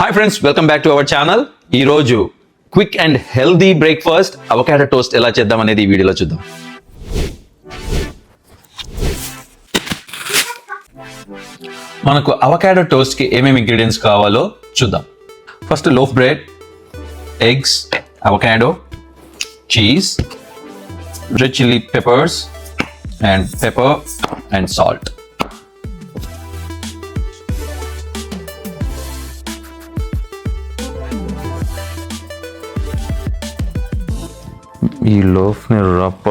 Hi friends, welcome back to our channel. ఈరోజు quick and healthy breakfast avocado toast ఎలా చేద్దాం అనేది ఈ వీడియోలో చూద్దాం. మనకు అవకాడో టోస్ట్కి ఏమేమి ఇంగ్రీడియంట్స్ కావాలో చూద్దాం. First loaf bread, eggs, avocado, cheese, red chilli peppers and pepper and salt. ఈ లోఫ్ని రప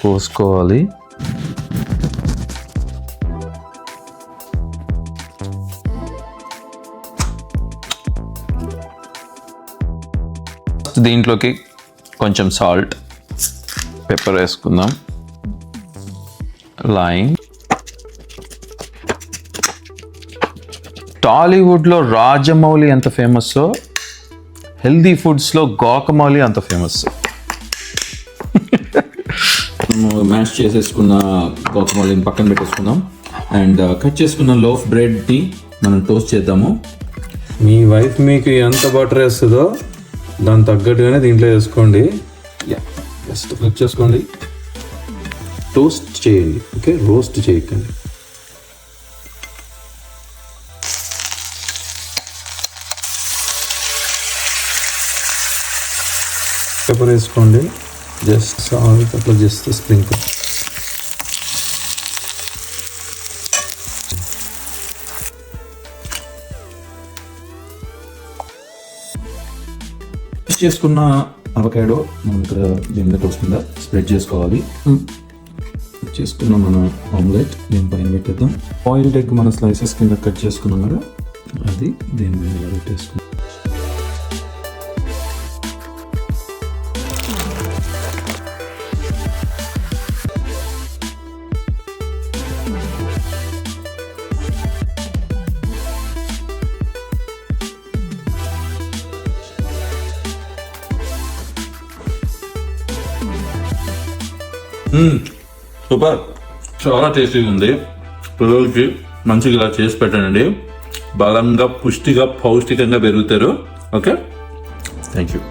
కోసుకోవాలి. దీంట్లోకి కొంచెం సాల్ట్, పెప్పర్ వేసుకుందాం, లైమ్. టాలీవుడ్లో రాజమౌళి ఎంత ఫేమస్సో హెల్దీ ఫుడ్స్లో గోకమౌలి అంత ఫేమస్. మ్యాష్ చేసేసుకున్న గోకమౌలిని పక్కన పెట్టేసుకుందాం అండ్ కట్ చేసుకున్న లోఫ్ బ్రెడ్ని మనం టోస్ట్ చేద్దాము. మీ వైఫ్ మీకు ఎంత బటర్ వేస్తుందో దాని తగ్గట్టుగానే దీంట్లో వేసుకోండి. జస్ట్ ఫ్లిప్ చేసుకోండి, టోస్ట్ చేయండి, ఓకే, రోస్ట్ చేయకండి. పెప్పర్ వేసుకోండి, జస్ట్ సాల్ట్ అట్లా జస్ట్ స్ప్రింకిల్. చేసుకున్న అవకాడో మనం ఇక్కడ దీని టోస్ట్ కింద స్ప్రెడ్ చేసుకోవాలి. చేసుకున్న మన ఆమ్లెట్ దీని పైన పెట్టేద్దాం. బాయిల్డ్ ఎగ్ మన స్లైసెస్ కింద కట్ చేసుకున్నాం కదా, అది దీని మీద పెట్టేసుకున్నాం. సూపర్, చాలా టేస్టీగా ఉంది. పిల్లలకి మంచిగా ఇలా చేసి పెట్టండి, బలంగా పుష్టిగా పౌష్టికంగా పెరుగుతారు. Okay, thank you.